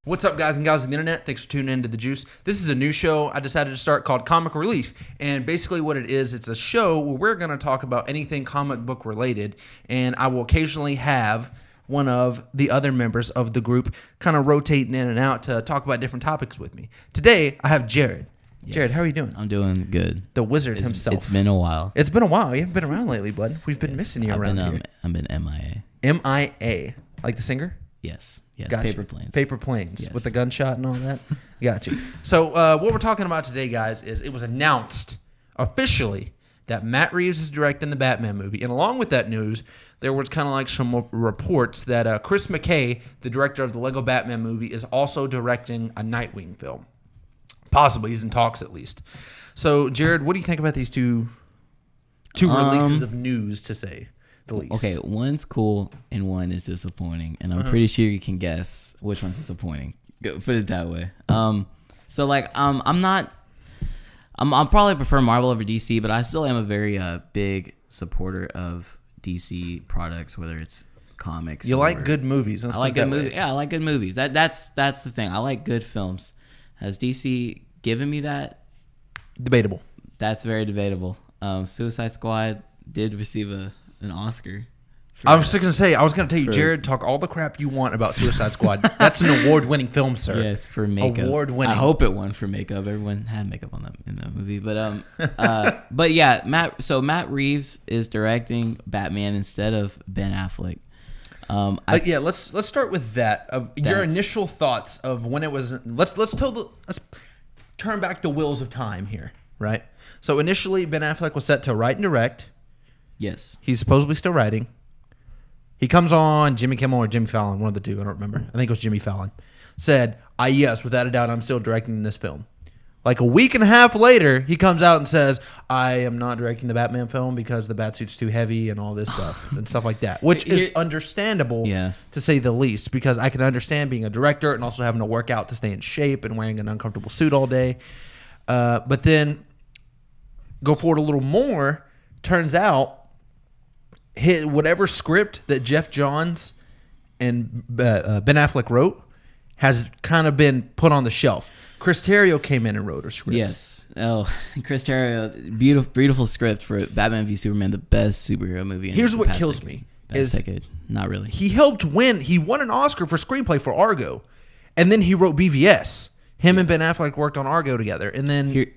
What's up, guys and gals on the internet? Thanks for tuning in to The Juice. This is a new show I decided to start called Comic Relief. And basically what it is, it's a show where we're going to talk about anything comic book related. And I will occasionally have one of the other members of the group kind of rotating in and out to talk about different topics with me. Today, I have Jared. Yes. Jared, how are you doing? I'm doing good. The wizard himself. It's been a while. It's been a while. You haven't been around lately, bud. We've been missing you around here. I've been MIA. MIA. Like the singer? Yes. Gotcha. Paper planes. Paper planes yes. with the gunshot and all that. Got you. So what we're talking about today, guys, is it was announced officially that Matt Reeves is directing the Batman movie. And along with that news, there was kind of like some reports that Chris McKay, the director of the Lego Batman movie, is also directing a Nightwing film. Possibly. He's in talks at least. So, Jared, what do you think about these two releases of news, to say the least? Okay, one's cool and one is disappointing. And I'm pretty sure you can guess which one's disappointing. Put it that way. I'll probably prefer Marvel over DC, but I still am a very big supporter of DC products, whether it's comics. You like good movies. I like good movies. Yeah, I like good movies. That's the thing. I like good films. Has DC given me that? Debatable. That's very debatable. Suicide Squad did receive an Oscar. I was just going to say, I was going to tell you, Jared, talk all the crap you want about Suicide Squad. That's an award-winning film, sir. Yes, for makeup. Award-winning. I hope it won for makeup. Everyone had makeup on that in that movie. But yeah, Matt Reeves is directing Batman instead of Ben Affleck. Let's start with that. Your initial thoughts of when it was. Let's turn back the wheels of time here, right? So initially, Ben Affleck was set to write and direct. Yes, he's supposedly still writing. He comes on Jimmy Kimmel or Jimmy Fallon, one of the two. I don't remember. I think it was Jimmy Fallon. Said, yes, without a doubt, I'm still directing this film. Like a week and a half later, he comes out and says, I am not directing the Batman film because the Batsuit's too heavy and all this stuff and stuff like that, which is understandable to say the least, because I can understand being a director and also having to work out to stay in shape and wearing an uncomfortable suit all day. But then go forward a little more, turns out whatever script that Jeff Johns and Ben Affleck wrote has kind of been put on the shelf. Chris Terrio came in and wrote a script. Yes. Oh, Chris Terrio, beautiful script for Batman v Superman, the best superhero movie. Here's what kills me. Decade. Not really. He helped win. He won an Oscar for screenplay for Argo. And then he wrote BVS. Him and Ben Affleck worked on Argo together. And then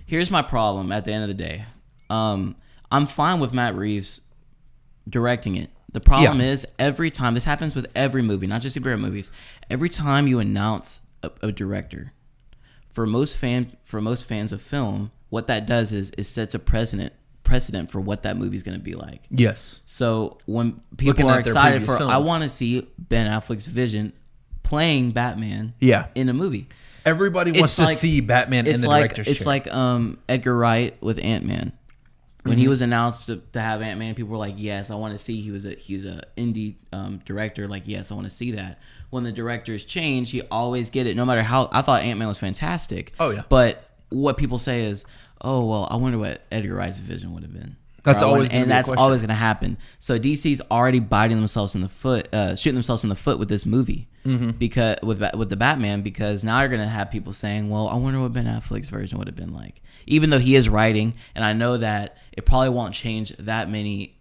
here's my problem at the end of the day. I'm fine with Matt Reeves directing it. The problem is every time, this happens with every movie, not just superhero movies, every time you announce a director, for most fans of film, what that does is it sets a precedent for what that movie is going to be like. Yes. So when people are excited for, I want to see Ben Affleck's vision playing Batman in a movie. Everybody wants to see Batman in the director's chair. It's like Edgar Wright with Ant-Man. When he was announced to have Ant-Man, people were like, yes, I want to see. He's a indie director. Like, yes, I want to see that. When the directors change, you always get it. No matter how, I thought Ant-Man was fantastic. Oh, yeah. But what people say is, oh, well, I wonder what Edgar Wright's vision would have been. That's always going to be a question. Always going to happen. So DC's already biting themselves in the foot, shooting themselves in the foot with this movie, because with the Batman, because now you're going to have people saying, well, I wonder what Ben Affleck's version would have been like. Even though he is writing, and I know that it probably won't change that many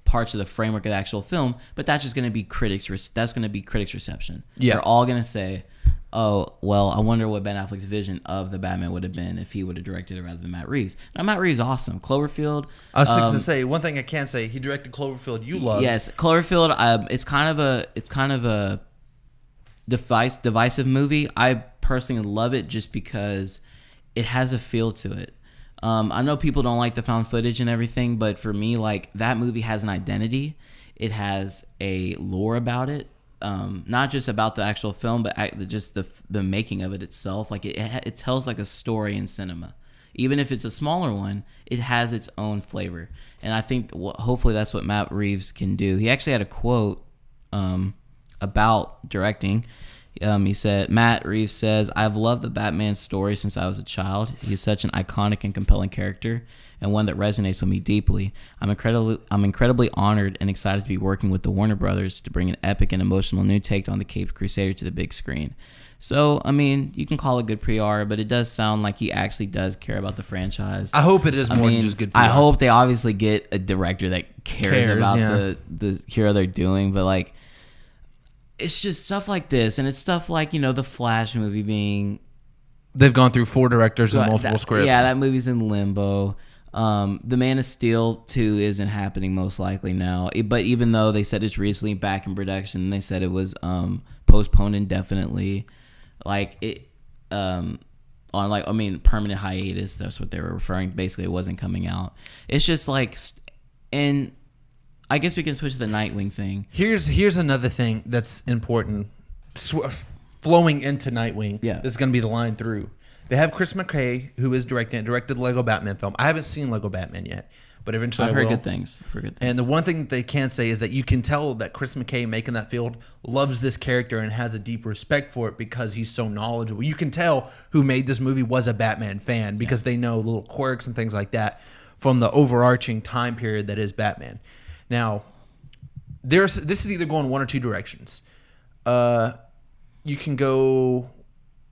parts of the framework of the actual film, but that's just going to be critics' reception. Yeah. They're all going to say, oh, well, I wonder what Ben Affleck's vision of the Batman would have been if he would have directed it rather than Matt Reeves. Now, Matt Reeves is awesome. Cloverfield. I was going to say, one thing I can say, he directed Cloverfield you loved. Yes, Cloverfield, it's kind of a divisive movie. I personally love it just because it has a feel to it. I know people don't like the found footage and everything, but for me, like, that movie has an identity. It has a lore about it. Not just about the actual film, but just the making of it itself. Like it tells like a story in cinema. Even if it's a smaller one, it has its own flavor. And I think hopefully that's what Matt Reeves can do. He actually had a quote about directing. He said, Matt Reeves says, I've loved the Batman story since I was a child. He's such an iconic and compelling character, and one that resonates with me deeply. I'm incredibly honored and excited to be working with the Warner Brothers to bring an epic and emotional new take on the Caped Crusader to the big screen. So, I mean, you can call it good PR, but it does sound like he actually does care about the franchise. I hope it is more than just good PR. I hope they obviously get a director that cares about the hero they're doing, but like, it's just stuff like this, and it's stuff like, you know, the Flash movie being... They've gone through 4 directors and multiple scripts. Yeah, that movie's in limbo. The Man of Steel 2 isn't happening most likely now. But even though they said it's recently back in production, they said it was postponed indefinitely. Like it on like, I mean, permanent hiatus. That's what they were referring. Basically, it wasn't coming out. It's just like, and I guess we can switch to the Nightwing thing. Here's another thing that's important. Flowing into Nightwing. Yeah, this is going to be the line through. They have Chris McKay, who is directed the Lego Batman film. I haven't seen Lego Batman yet, but eventually I've heard good things. And the one thing that they can say is that you can tell that Chris McKay, making that field, loves this character and has a deep respect for it because he's so knowledgeable. You can tell who made this movie was a Batman fan because they know little quirks and things like that from the overarching time period that is Batman. Now, this is either going one or two directions. You can go...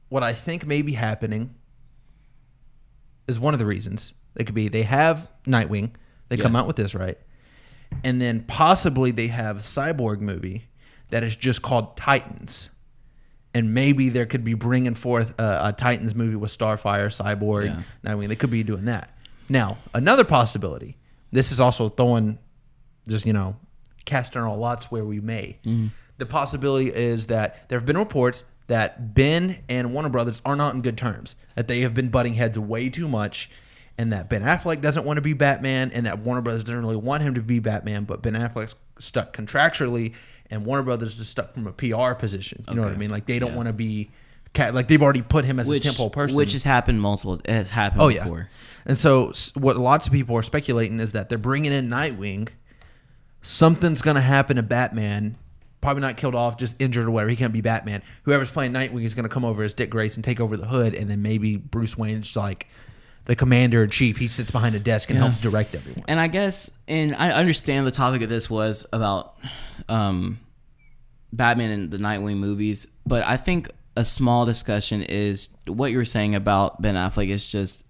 What I think may be happening is one of the reasons. It could be they have Nightwing. They come out with this, right? And then possibly they have a Cyborg movie that is just called Titans. And maybe there could be bringing forth a Titans movie with Starfire, Cyborg, Nightwing. They could be doing that. Now, another possibility. This is also throwing, just, you know, casting our lots where we may. Mm-hmm. The possibility is that there have been reports that Ben and Warner Brothers are not in good terms, that they have been butting heads way too much, and that Ben Affleck doesn't want to be Batman, and that Warner Brothers doesn't really want him to be Batman, but Ben Affleck's stuck contractually, and Warner Brothers is stuck from a PR position. You know what I mean? Like, they don't want to be... Like, they've already put him as a temple person. Which has happened It has happened before. Yeah. And so what lots of people are speculating is that they're bringing in Nightwing. Something's going to happen to Batman. Probably not killed off, just injured or whatever. He can't be Batman. Whoever's playing Nightwing is going to come over as Dick Grayson, take over the hood, and then maybe Bruce Wayne's like the commander-in-chief. He sits behind a desk and helps direct everyone. And I guess, and I understand the topic of this was about Batman and the Nightwing movies, but I think a small discussion is what you were saying about Ben Affleck is just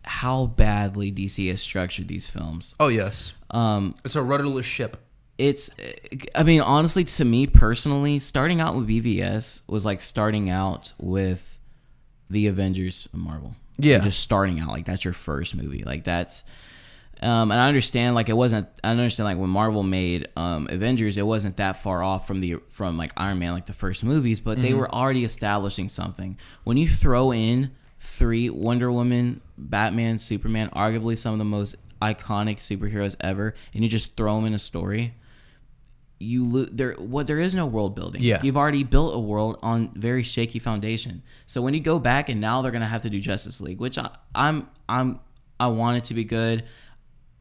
how badly DC has structured these films. Oh, yes. It's a rudderless ship. I mean, honestly, to me personally, starting out with BVS was like starting out with the Avengers of Marvel. Yeah. You're just starting out. Like, that's your first movie. Like, that's... and I understand, like, it wasn't... I understand, like, when Marvel made Avengers, it wasn't that far off from like, Iron Man, like, the first movies, but they were already establishing something. When you throw in 3 Wonder Woman, Batman, Superman, arguably some of the most iconic superheroes ever, and you just throw them in a story... there is no world building. Yeah. You've already built a world on very shaky foundation. So when you go back and now they're gonna have to do Justice League, which I want it to be good.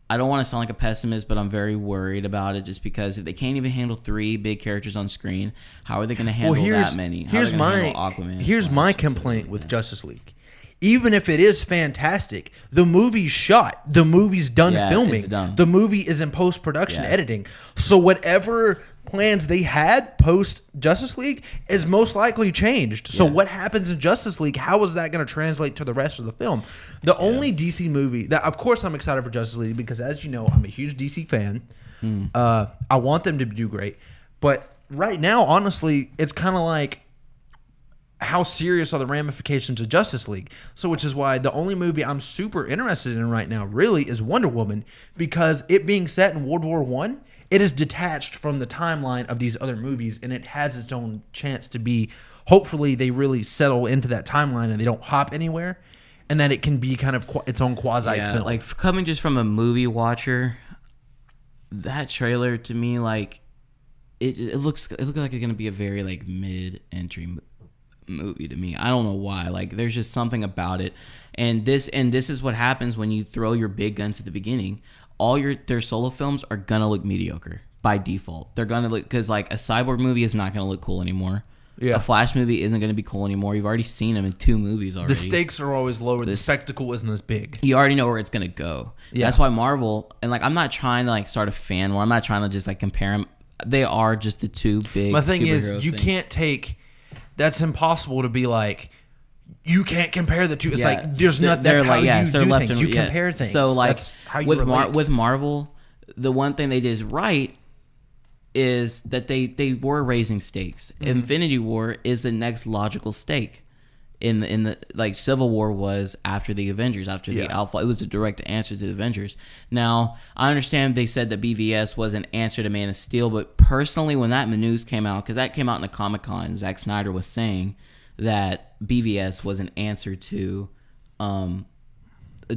I don't want to sound like a pessimist, but I'm very worried about it just because if they can't even handle 3 big characters on screen, how are they gonna handle that many? Here's my complaint with Justice League. Even if it is fantastic, the movie's shot. The movie's done filming. It's done. The movie is in post-production editing. So whatever plans they had post-Justice League is most likely changed. So what happens in Justice League, how is that going to translate to the rest of the film? The only DC movie... that, of course, I'm excited for Justice League because, as you know, I'm a huge DC fan. I want them to do great. But right now, honestly, it's kind of like... how serious are the ramifications of Justice League? So, which is why the only movie I'm super interested in right now really is Wonder Woman, because it being set in World War I, it is detached from the timeline of these other movies, and it has its own chance to be, hopefully they really settle into that timeline and they don't hop anywhere, and that it can be kind of its own quasi-film. Like, coming just from a movie watcher, that trailer to me, like, it looks like it's going to be a very, like, mid-entry movie to me. I don't know why. Like, there's just something about it, and this is what happens when you throw your big guns at the beginning. All their solo films are gonna look mediocre by default. They're gonna look, because like a Cyborg movie is not gonna look cool anymore. Yeah. A Flash movie isn't going to be cool anymore. You've already seen him in 2 movies already. The stakes are always lower. The spectacle isn't as big. You already know where it's going to go. Yeah. That's why Marvel, and like I'm not trying to like start a fan war. I'm not trying to just like compare them. They are just the 2 big. My thing is, superhero you things. can't take. That's impossible to be like. You can't compare the two. It's like there's nothing. That's how you do things. You compare things. So like that's how you relate. with Marvel, the one thing they did right is that they were raising stakes. Infinity War is the next logical stake. In the like Civil War was after the Avengers, after the Alpha. It was a direct answer to the Avengers. Now I understand they said that BVS was an answer to Man of Steel, but personally, when that news came out, because that came out in a Comic-Con, Zack Snyder was saying that BVS was an answer to, a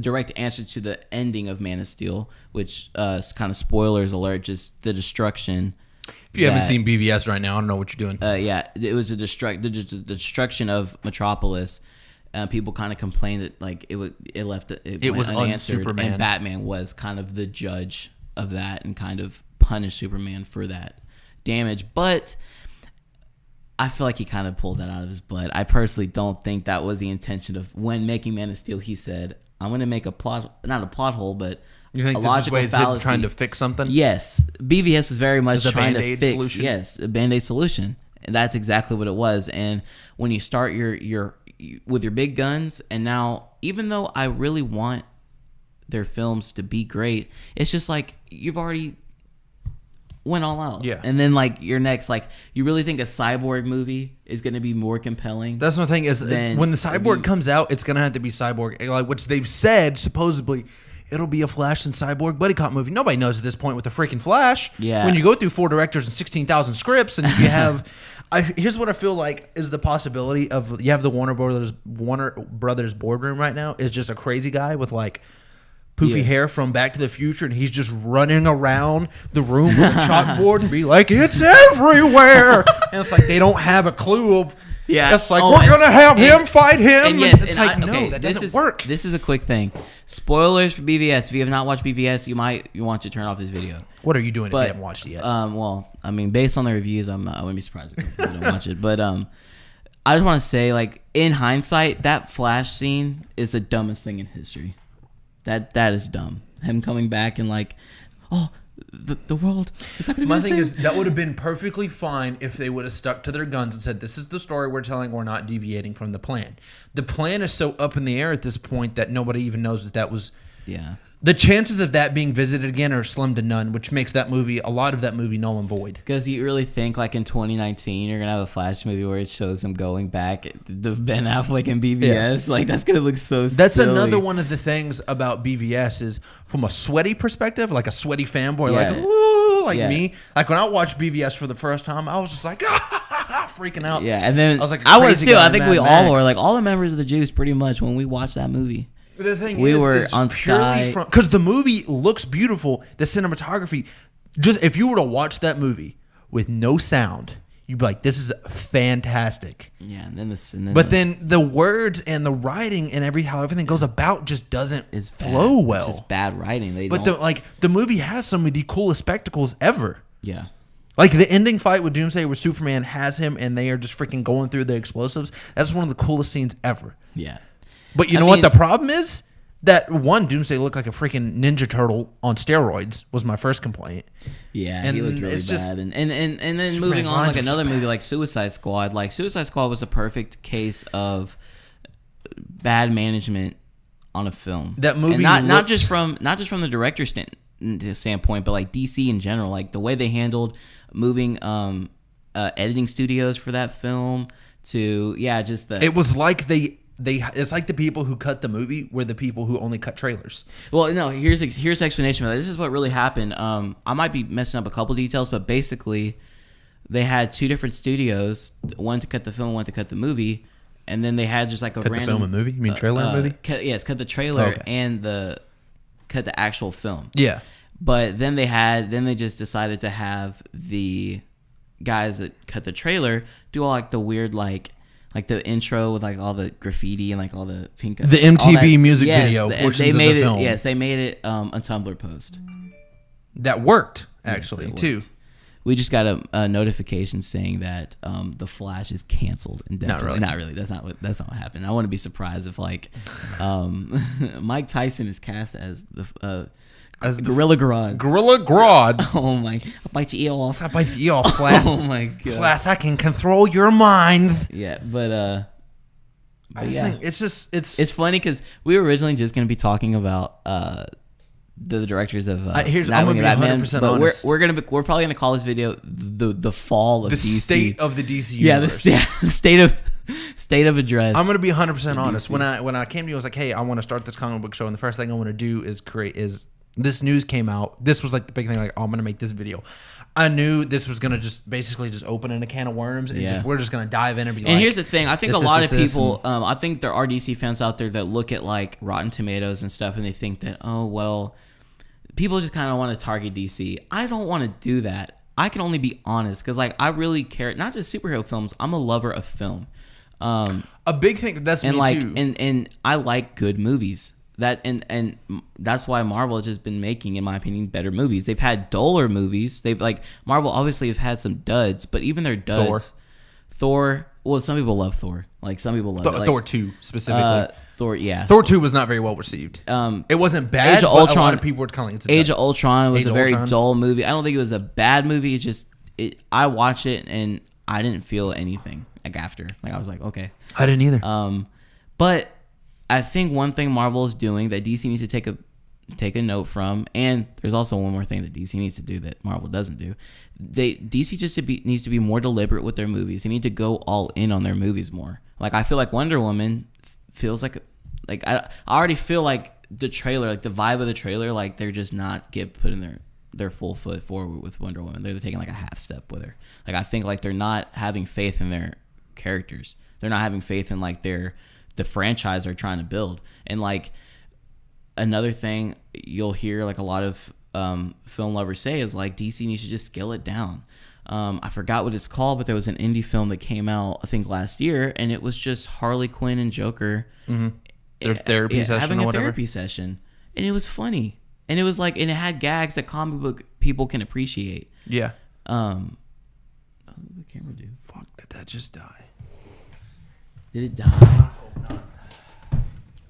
direct answer to the ending of Man of Steel, which is kind of spoilers alert, just the destruction. If you haven't seen BVS right now, I don't know what you're doing. It was the destruction of Metropolis. People kind of complained that like it was unanswered, Superman. and Batman was kind of the judge of that and kind of punished Superman for that damage. But I feel like he kind of pulled that out of his butt. I personally don't think that was the intention of when making Man of Steel. He said, "I'm going to make not a plot hole, but." You think a this logical is fallacy. trying to fix something? Yes. BVS is very much trying to Band-Aid fix. solution? Yes, a Band-Aid solution. And that's exactly what it was. And when you start your with your big guns, and now, even though I really want their films to be great, it's just like you've already went all out. Yeah. And then like your next, like you really think a Cyborg movie is going to be more compelling? That's the thing is when the Cyborg comes out, it's going to have to be Cyborg, like which they've said supposedly. It'll be a Flash and Cyborg buddy cop movie. Nobody knows at this point with the freaking Flash. Yeah. When you go through 4 directors and 16,000 scripts, and you have, here's what I feel like is the possibility of you have the Warner Brothers boardroom right now is just a crazy guy with like poofy hair from Back to the Future, and he's just running around the room with a chalkboard and be like, "It's everywhere," and it's like they don't have a clue of. Yeah, it's like we're gonna have him fight him. And yes, it's like no, that doesn't work. This is a quick thing. Spoilers for BVS. If you have not watched BVS, you want to turn off this video. What are you doing if you haven't watched it yet? Well, I mean, based on the reviews, I wouldn't be surprised if you don't watch it. But I just want to say, like in hindsight, that Flash scene is the dumbest thing in history. That is dumb. Him coming back and like, oh. The world is not going to be My the thing same. is that would have been perfectly fine if they would have stuck to their guns and said, "This is the story we're telling. We're not deviating from the plan." The plan is so up in the air at this point that nobody even knows that was. Yeah. The chances of that being visited again are slim to none, which makes a lot of that movie null and void. Because you really think like in 2019 you're gonna have a Flash movie where it shows him going back to Ben Affleck and BVS? Yeah. Like that's gonna look so. That's silly. Another one of the things about BVS is from a sweaty perspective, like a sweaty fanboy, like ooh, like me. Like when I watched BVS for the first time, I was just like freaking out. Yeah, and then I was like, I was too. I think we Max. all were like all the members of the Juice pretty much when we watched that movie. The thing we were on Sky because the movie looks beautiful. The cinematography, just if you were to watch that movie with no sound, you'd be like, "This is fantastic." Yeah, and then the words and the writing and how everything goes about just doesn't flow well. It's just bad writing. The movie has some of the coolest spectacles ever. Yeah. Like the ending fight with Doomsday where Superman has him and they are just freaking going through the explosives. That's one of the coolest scenes ever. Yeah. But you know what the problem is? That one Doomsday looked like a freaking Ninja Turtle on steroids was my first complaint. Yeah, and he looked really bad. And then moving on, like another movie like Suicide Squad. Like Suicide Squad was a perfect case of bad management on a film. That movie, and not just from the director's standpoint, but like DC in general. Like the way they handled moving editing studios for that film to it was like it's like the people who cut the movie were the people who only cut trailers. Well, no, here's the explanation for that. This is what really happened. I might be messing up a couple details, but basically they had 2 different studios, one to cut the film, one to cut the movie, and then they had just like a cut random the film and movie. You mean trailer and movie? Cut the trailer and cut the actual film. Yeah. But then they just decided to have the guys that cut the trailer do all like the weird like the intro with like all the graffiti and like all the pink. The MTV music video portions of the film. Yes, they made it a Tumblr post. That worked actually too. We just got a notification saying that the Flash is canceled indefinitely. Not really. That's not what happened. I wouldn't be surprised if like Mike Tyson is cast as the Gorilla Grodd. Gorilla Grodd. Oh my! I'll bite your ear off. I bite the ear off, Flash. Oh my god. Flash, I can control your mind. Yeah, but I just think it's funny because we were originally just going to be talking about the directors of I'm gonna be Batman, 100% but honest. we're probably gonna call this video the fall of the DC. state of the DC Yeah, the universe. state of address. I'm gonna be 100% honest. When I came to you, I was like, hey, I want to start this comic book show, and the first thing I want to do is this news came out. This was like the big thing. Like, oh, I'm gonna make this video. I knew this was gonna just basically just open in a can of worms, and we're just gonna dive in and be. And like, here's the thing: I think a lot of people, I think there are DC fans out there that look at like Rotten Tomatoes and stuff, and they think that, oh well, people just kind of want to target DC. I don't want to do that. I can only be honest because like I really care, not just superhero films. I'm a lover of film. A big thing that's and me like too. and I like good movies. That and that's why Marvel has just been making, in my opinion, better movies. They've had duller movies. They've like Marvel obviously have had some duds, but even their duds, Thor. Well, some people love Thor. Like some people love Thor 2 specifically. Thor 2 was not very well received. It wasn't bad. Age of but Ultron, a lot of people were calling it. Age of Ultron was a very Ultron. dull movie. I don't think it was a bad movie. It's just I watched it and I didn't feel anything like after. Like I was like, okay. I didn't either. But I think one thing Marvel is doing that DC needs to take a note from, and there's also one more thing that DC needs to do that Marvel doesn't do. DC just needs to be more deliberate with their movies. They need to go all in on their movies more. Like I feel like Wonder Woman feels like I already feel like the trailer, like the vibe of the trailer, like they're just not putting their full foot forward with Wonder Woman. They're taking like a half step with her. Like I think like they're not having faith in their characters. They're not having faith in like the franchise they're trying to build. And like another thing you'll hear like a lot of film lovers say is like DC needs to just scale it down. I forgot what it's called, but there was an indie film that came out I think last year, and it was just Harley Quinn and Joker Their therapy session having or a whatever. therapy session, and it was funny, and it was like, and it had gags that comic book people can appreciate. Yeah. What did the camera do? Fuck, did that just die? Did it die?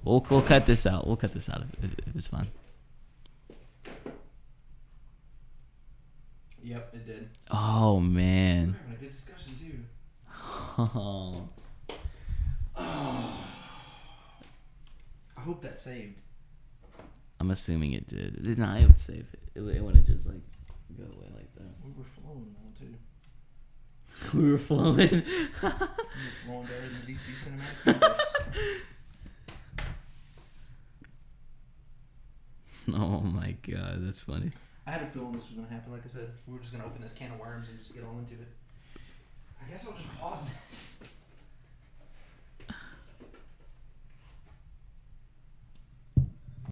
We'll cut this out. We'll cut this out if it's fun. Yep, it did. Oh man. We're having a good discussion too. Oh. I hope that saved. I'm assuming it did. No, it would save it. It wouldn't just like go away like that. We were flowing though too. We were flowing. We were flowing better than the DC Cinematic Universe. Oh my god, that's funny. I had a feeling this was going to happen. Like I said, we were just going to open this can of worms and just get all into it. I guess I'll just pause this.